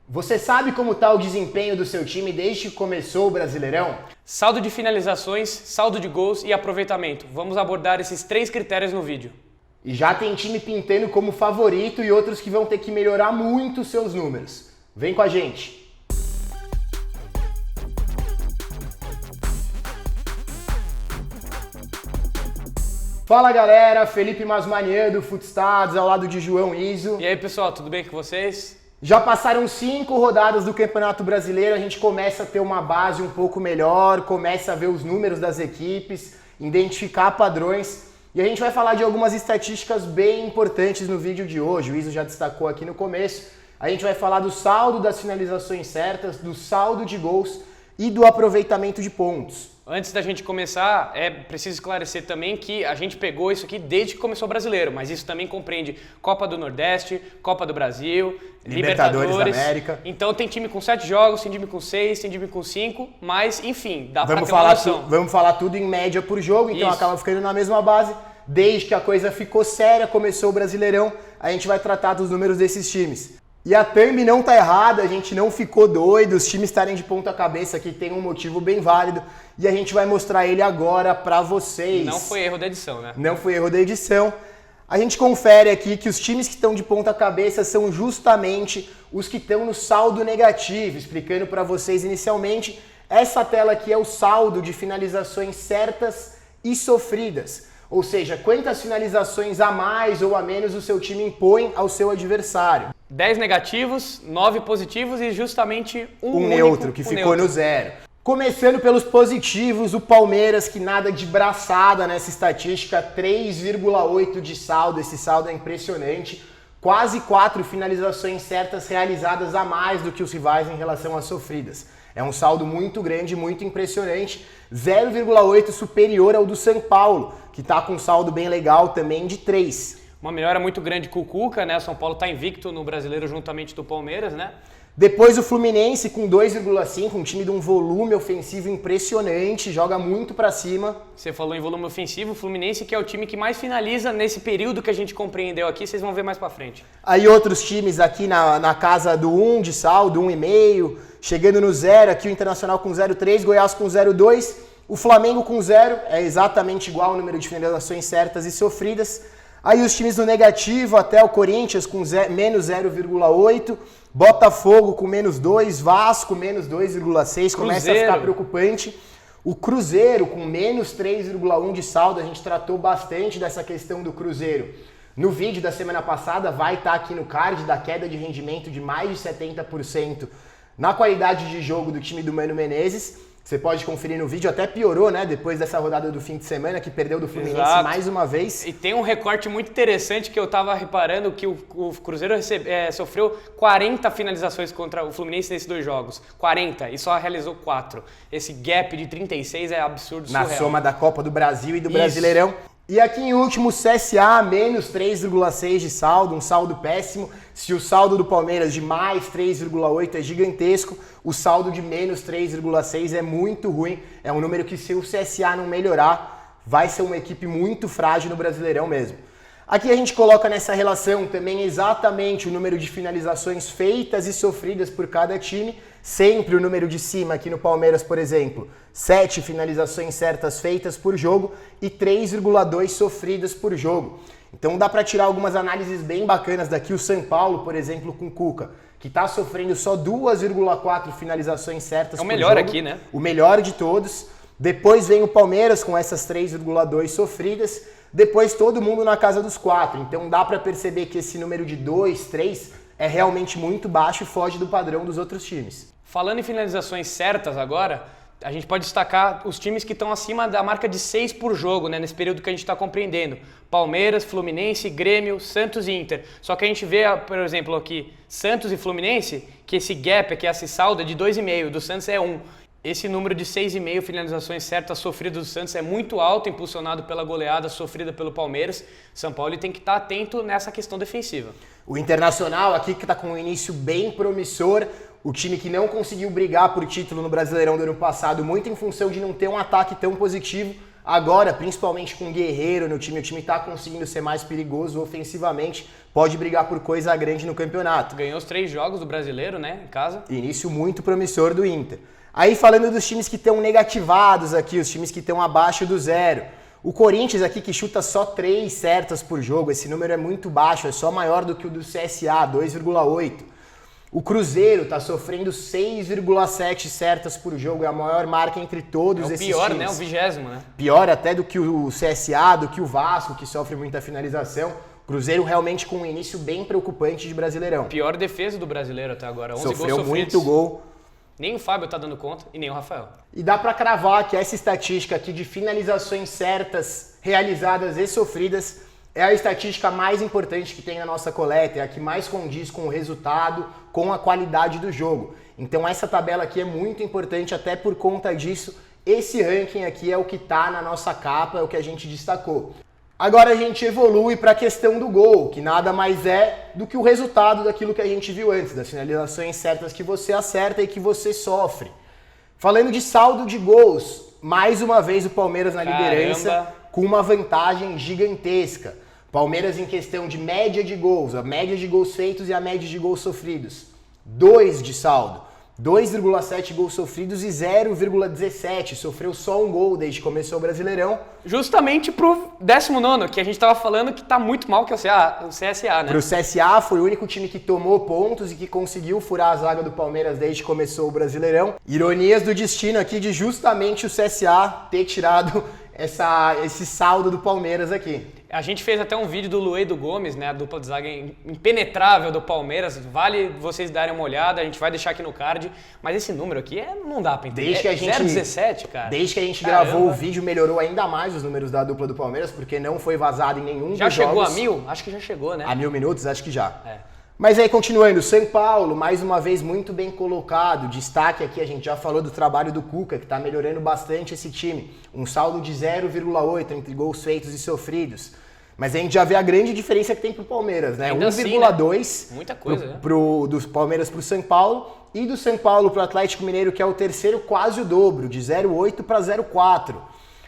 Você sabe como está o desempenho do seu time desde que começou o Brasileirão? Saldo de finalizações, saldo de gols e aproveitamento. Vamos abordar esses 3 critérios no vídeo. E já tem time pintando como favorito e outros que vão ter que melhorar muito seus números. Vem com a gente! Fala galera, Felipe Masmanian do Footstats, ao lado de João Iso. E aí pessoal, tudo bem com vocês? Já passaram 5 rodadas do Campeonato Brasileiro, a gente começa a ter uma base um pouco melhor, começa a ver os números das equipes, identificar padrões e a gente vai falar de algumas estatísticas bem importantes no vídeo de hoje. O Iso já destacou aqui no começo. A gente vai falar do saldo das finalizações certas, do saldo de gols e do aproveitamento de pontos. Antes da gente começar, é preciso esclarecer também que a gente pegou isso aqui desde que começou o Brasileiro, mas isso também compreende Copa do Nordeste, Copa do Brasil, Libertadores da América. Então tem time com 7 jogos, tem time com 6, tem time com 5, mas enfim, dá pra ter uma noção. Vamos falar tudo em média por jogo, então Isso. acaba ficando na mesma base. Desde que a coisa ficou séria, começou o Brasileirão, a gente vai tratar dos números desses times. E a thumb não tá errada, a gente não ficou doido, os times estarem de ponta cabeça aqui tem um motivo bem válido e a gente vai mostrar ele agora pra vocês. Não foi erro da edição, né? Não foi erro da edição. A gente confere aqui que os times que estão de ponta cabeça são justamente os que estão no saldo negativo, explicando pra vocês inicialmente, essa tela aqui é o saldo de finalizações certas e sofridas. Ou seja, quantas finalizações a mais ou a menos o seu time impõe ao seu adversário. 10 negativos, 9 positivos e justamente um neutro, que ficou no zero. Começando pelos positivos, o Palmeiras, que nada de braçada nessa estatística, 3,8 de saldo, esse saldo é impressionante. Quase 4 finalizações certas realizadas a mais do que os rivais em relação às sofridas. É um saldo muito grande, muito impressionante, 0,8 superior ao do São Paulo, que está com um saldo bem legal também de 3. Uma melhora muito grande com o Cuca, né? O São Paulo está invicto no Brasileiro juntamente do Palmeiras, né? Depois o Fluminense com 2,5, um time de um volume ofensivo impressionante, joga muito pra cima. Você falou em volume ofensivo, o Fluminense que é o time que mais finaliza nesse período que a gente compreendeu aqui, vocês vão ver mais pra frente. Aí outros times aqui na casa do 1 de saldo, 1,5, chegando no 0, aqui o Internacional com 0,3, Goiás com 0,2, o Flamengo com 0, é exatamente igual o número de finalizações certas e sofridas. Aí os times do negativo, até o Corinthians com menos 0,8, Botafogo com menos 2, Vasco menos 2,6, começa a ficar preocupante. O Cruzeiro com menos 3,1 de saldo, a gente tratou bastante dessa questão do Cruzeiro. No vídeo da semana passada vai estar aqui no card da queda de rendimento de mais de 70% na qualidade de jogo do time do Mano Menezes. Você pode conferir no vídeo, até piorou, né? Depois dessa rodada do fim de semana, que perdeu do Fluminense mais uma vez. E tem um recorte muito interessante que eu tava reparando, que o Cruzeiro sofreu 40 finalizações contra o Fluminense nesses 2 jogos. 40, e só realizou 4. Esse gap de 36 é absurdo, surreal. Na soma da Copa do Brasil e do Brasileirão. E aqui em último, CSA, menos 3,6 de saldo, um saldo péssimo. Se o saldo do Palmeiras de mais 3,8 é gigantesco, o saldo de menos 3,6 é muito ruim. É um número que, se o CSA não melhorar, vai ser uma equipe muito frágil no Brasileirão mesmo. Aqui a gente coloca nessa relação também exatamente o número de finalizações feitas e sofridas por cada time. Sempre o número de cima, aqui no Palmeiras, por exemplo, 7 finalizações certas feitas por jogo e 3,2 sofridas por jogo. Então dá para tirar algumas análises bem bacanas daqui. O São Paulo, por exemplo, com o Cuca, que está sofrendo só 2,4 finalizações certas por jogo. É o melhor aqui, né? O melhor de todos. Depois vem o Palmeiras com essas 3,2 sofridas. Depois todo mundo na casa dos 4. Então dá para perceber que esse número de 2, 3 é realmente muito baixo e foge do padrão dos outros times. Falando em finalizações certas agora, a gente pode destacar os times que estão acima da marca de 6 por jogo, né, nesse período que a gente está compreendendo. Palmeiras, Fluminense, Grêmio, Santos e Inter. Só que a gente vê, por exemplo, aqui, Santos e Fluminense, que esse gap aqui, esse saldo é de 2,5, do Santos é 1. Esse número de 6,5 finalizações certas sofridas do Santos é muito alto, impulsionado pela goleada sofrida pelo Palmeiras. São Paulo tem que estar atento nessa questão defensiva. O Internacional aqui que está com um início bem promissor, o time que não conseguiu brigar por título no Brasileirão do ano passado, muito em função de não ter um ataque tão positivo, Agora, principalmente com o Guerreiro no time, o time tá conseguindo ser mais perigoso ofensivamente, pode brigar por coisa grande no campeonato. Ganhou os 3 jogos do Brasileiro, né, em casa. Início muito promissor do Inter. Aí falando dos times que estão negativados aqui, os times que estão abaixo do 0. O Corinthians aqui que chuta só 3 certas por jogo, esse número é muito baixo, é só maior do que o do CSA, 2,8. O Cruzeiro está sofrendo 6,7 certas por jogo, é a maior marca entre todos esses times. É o pior, né? O 20º, né? Pior até do que o CSA, do que o Vasco, que sofre muita finalização. Cruzeiro realmente com um início bem preocupante de Brasileirão. Pior defesa do Brasileiro até agora, 11 gols Sofreu sofridos. muito gol. Nem o Fábio tá dando conta e nem o Rafael. E dá pra cravar que essa estatística aqui de finalizações certas, realizadas e sofridas é a estatística mais importante que tem na nossa coleta, é a que mais condiz com o resultado, com a qualidade do jogo. Então essa tabela aqui é muito importante, até por conta disso, esse ranking aqui é o que tá na nossa capa, é o que a gente destacou. Agora a gente evolui para a questão do gol, que nada mais é do que o resultado daquilo que a gente viu antes, das finalizações certas que você acerta e que você sofre. Falando de saldo de gols, mais uma vez o Palmeiras na liderança com uma vantagem gigantesca. Palmeiras em questão de média de gols, a média de gols feitos e a média de gols sofridos. 2 de saldo. 2,7 gols sofridos e 0,17. Sofreu só um gol desde que começou o Brasileirão. Justamente pro 19º, que a gente tava falando que tá muito mal, que é o CSA, né? Pro CSA foi o único time que tomou pontos e que conseguiu furar a zaga do Palmeiras desde que começou o Brasileirão. Ironias do destino aqui de justamente o CSA ter tirado esse saldo do Palmeiras aqui. A gente fez até um vídeo do Luedo Gomes, né, a dupla de zaga impenetrável do Palmeiras. Vale vocês darem uma olhada, a gente vai deixar aqui no card. Mas esse número aqui não dá pra entender. Desde que a gente, 0,17, cara. Desde que a gente gravou o vídeo, melhorou ainda mais os números da dupla do Palmeiras, porque não foi vazado em nenhum dos jogos. Já chegou a 1000? Acho que já chegou, né? A 1000 minutos? Acho que já. É. Mas aí, continuando, São Paulo, mais uma vez muito bem colocado. Destaque aqui, a gente já falou do trabalho do Cuca, que está melhorando bastante esse time. Um saldo de 0,8 entre gols feitos e sofridos. Mas a gente já vê a grande diferença que tem pro Palmeiras, né? 1,2 assim, né? Muita coisa, né? Dos Palmeiras pro São Paulo e do São Paulo pro Atlético Mineiro, que é o terceiro, quase o dobro, de 0,8 para 0,4.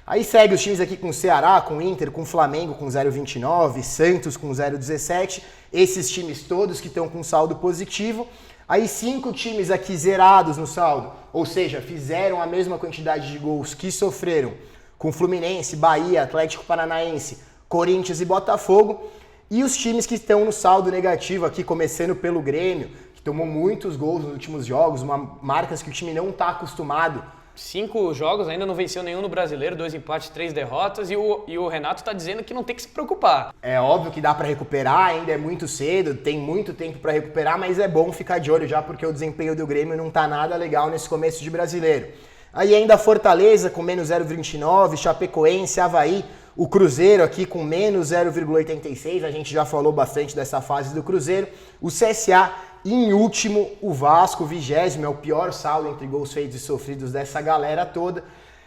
Aí segue os times aqui com Ceará, com Inter, com Flamengo com 0,29, Santos com 0,17, esses times todos que estão com saldo positivo. Aí 5 times aqui zerados no saldo, ou seja, fizeram a mesma quantidade de gols que sofreram, com Fluminense, Bahia, Atlético Paranaense, Corinthians e Botafogo. E os times que estão no saldo negativo aqui, começando pelo Grêmio, que tomou muitos gols nos últimos jogos, marcas que o time não está acostumado. 5 jogos, ainda não venceu nenhum no Brasileiro, 2 empates, 3 derrotas, e o Renato tá dizendo que não tem que se preocupar. É óbvio que dá para recuperar, ainda é muito cedo, tem muito tempo para recuperar, mas é bom ficar de olho já, porque o desempenho do Grêmio não tá nada legal nesse começo de Brasileiro. Aí ainda Fortaleza com menos 0,29, Chapecoense, Avaí, o Cruzeiro aqui com menos 0,86, a gente já falou bastante dessa fase do Cruzeiro, o CSA. E em último, o Vasco, 20º, é o pior saldo entre gols feitos e sofridos dessa galera toda.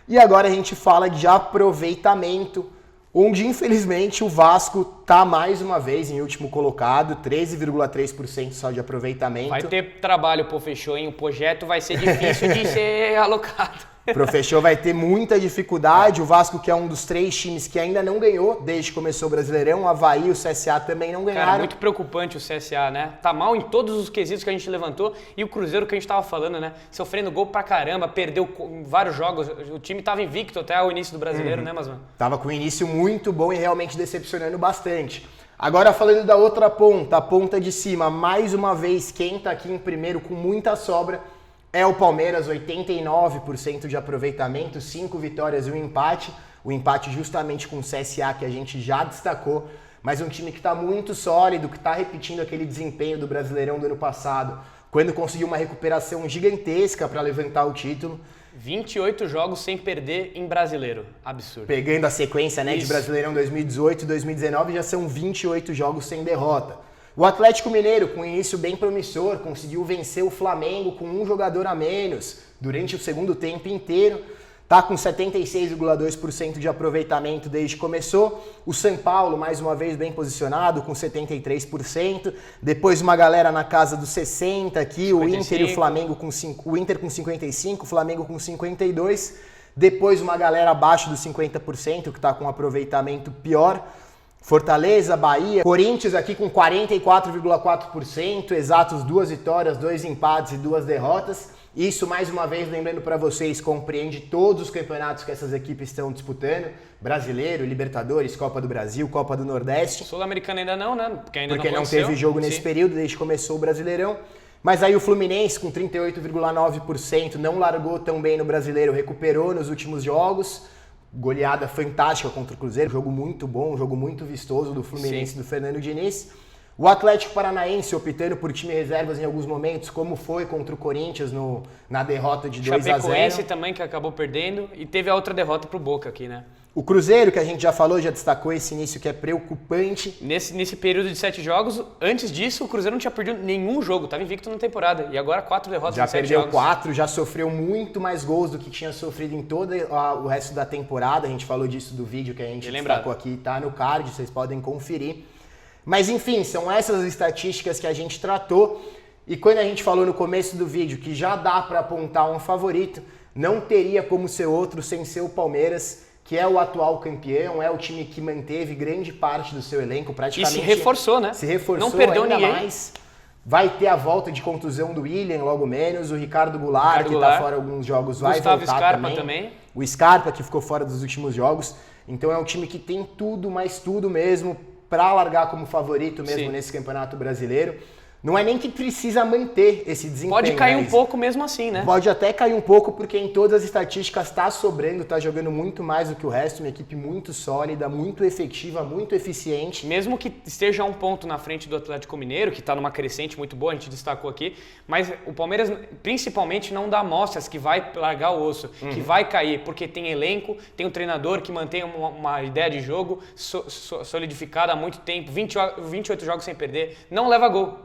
E agora a gente fala de aproveitamento, onde infelizmente o Vasco tá mais uma vez em último colocado, 13,3% só de aproveitamento. Vai ter trabalho pro Fechou, hein? O projeto vai ser difícil de ser alocado. Pro Fechou vai ter muita dificuldade, o Vasco que é um dos 3 times que ainda não ganhou desde que começou o Brasileirão, o Avaí e o CSA também não ganharam. Cara, muito preocupante o CSA, né? Tá mal em todos os quesitos que a gente levantou, e o Cruzeiro que a gente tava falando, né? Sofrendo gol pra caramba, perdeu vários jogos, o time tava invicto até o início do Brasileiro, né, Masman? Tava com um início muito bom e realmente decepcionando bastante. Agora falando da outra ponta, a ponta de cima, mais uma vez quem tá aqui em primeiro com muita sobra é o Palmeiras, 89% de aproveitamento, 5 vitórias e um empate. O empate justamente com o CSA, que a gente já destacou. Mas um time que está muito sólido, que está repetindo aquele desempenho do Brasileirão do ano passado, quando conseguiu uma recuperação gigantesca para levantar o título. 28 jogos sem perder em Brasileiro. Absurdo. Pegando a sequência, né, de Brasileirão 2018 e 2019, já são 28 jogos sem derrota. O Atlético Mineiro, com um início bem promissor, conseguiu vencer o Flamengo com um jogador a menos durante o segundo tempo inteiro. Está com 76,2% de aproveitamento desde que começou. O São Paulo, mais uma vez, bem posicionado, com 73%. Depois uma galera na casa dos 60% aqui, 55%. O Inter e o Flamengo o Inter com 55%, o Flamengo com 52%. Depois uma galera abaixo dos 50%, que está com um aproveitamento pior. Fortaleza, Bahia, Corinthians aqui com 44,4%, exatos 2 vitórias, 2 empates e 2 derrotas. Isso, mais uma vez, lembrando para vocês, compreende todos os campeonatos que essas equipes estão disputando. Brasileiro, Libertadores, Copa do Brasil, Copa do Nordeste. Sul-Americana ainda não, né? Porque não teve jogo nesse período, desde que começou o Brasileirão. Mas aí o Fluminense, com 38,9%, não largou tão bem no Brasileiro, recuperou nos últimos jogos. Goleada fantástica contra o Cruzeiro, jogo muito bom, jogo muito vistoso do Fluminense, do Fernando Diniz. O Atlético Paranaense optando por time reservas em alguns momentos, como foi contra o Corinthians na derrota de 2-0. Chapecoense também, que acabou perdendo, e teve a outra derrota pro Boca aqui, né? O Cruzeiro, que a gente já falou, já destacou esse início que é preocupante. Nesse período de 7 jogos, antes disso, o Cruzeiro não tinha perdido nenhum jogo, estava invicto na temporada. E agora 4 derrotas em 7 jogos. Já perdeu 4, já sofreu muito mais gols do que tinha sofrido em todo o resto da temporada. A gente falou disso do vídeo que a gente destacou aqui, tá no card, vocês podem conferir. Mas enfim, são essas as estatísticas que a gente tratou. E quando a gente falou no começo do vídeo que já dá para apontar um favorito, não teria como ser outro sem ser o Palmeiras, que é o atual campeão, é o time que manteve grande parte do seu elenco, praticamente. E se reforçou, né? Se reforçou, não perdeu ainda ninguém. mais. Vai ter a volta de contusão do William logo menos, o Ricardo Goulart, que está fora alguns jogos, vai Gustavo voltar Scarpa também. O Scarpa, que ficou fora dos últimos jogos. Então é um time que tem tudo, mas tudo mesmo, para largar como favorito mesmo nesse Campeonato Brasileiro. Não é nem que precisa manter esse desempenho. Pode cair um pouco mesmo assim, né? Pode até cair um pouco, porque em todas as estatísticas está sobrando, está jogando muito mais do que o resto. Uma equipe muito sólida, muito efetiva, muito eficiente. Mesmo que esteja um ponto na frente do Atlético Mineiro, que está numa crescente muito boa, a gente destacou aqui, mas o Palmeiras principalmente não dá amostras que vai largar o osso, que vai cair, porque tem elenco, tem um treinador que mantém uma ideia de jogo solidificada há muito tempo, 28 jogos sem perder, não leva gol.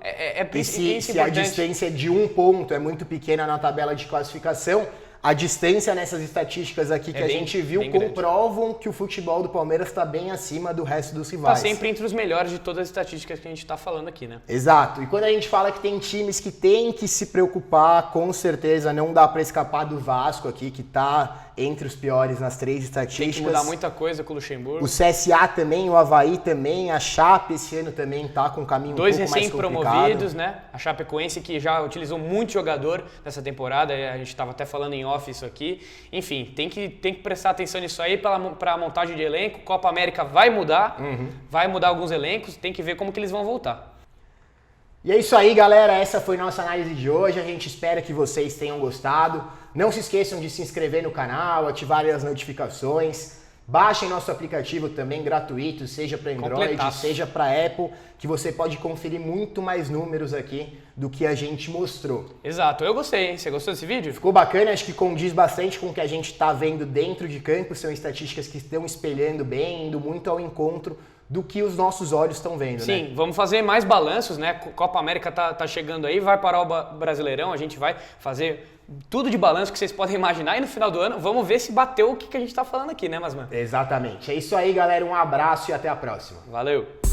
E se a distância de 1 ponto é muito pequena na tabela de classificação, a distância nessas estatísticas aqui que a gente viu comprovam que o futebol do Palmeiras está bem acima do resto dos rivais. Está sempre entre os melhores de todas as estatísticas que a gente está falando aqui, né? Exato. E quando a gente fala que tem times que têm que se preocupar, com certeza não dá para escapar do Vasco aqui, que está entre os piores nas 3 estatísticas. Tem que mudar muita coisa com o Luxemburgo. O CSA também, o Avaí também, a Chape esse ano também está com um caminho um pouco mais complicado. 2 recém-promovidos, né? A Chapecoense que já utilizou muito jogador nessa temporada, a gente estava até falando em off isso aqui. Enfim, tem que prestar atenção nisso aí para a montagem de elenco. Copa América vai mudar, vai mudar alguns elencos, tem que ver como que eles vão voltar. E é isso aí, galera. Essa foi nossa análise de hoje. A gente espera que vocês tenham gostado. Não se esqueçam de se inscrever no canal, ativarem as notificações. Baixem nosso aplicativo também gratuito, seja para Android, seja para Apple, que você pode conferir muito mais números aqui do que a gente mostrou. Exato, eu gostei, hein? Você gostou desse vídeo? Ficou bacana, acho que condiz bastante com o que a gente está vendo dentro de campo, são estatísticas que estão espelhando bem, indo muito ao encontro do que os nossos olhos estão vendo, Sim, né? Vamos fazer mais balanços, né? Copa América tá chegando aí, vai parar o Brasileirão, a gente vai fazer tudo de balanço que vocês podem imaginar e no final do ano vamos ver se bateu o que a gente tá falando aqui, né, Masman? Exatamente. É isso aí, galera. Um abraço e até a próxima. Valeu!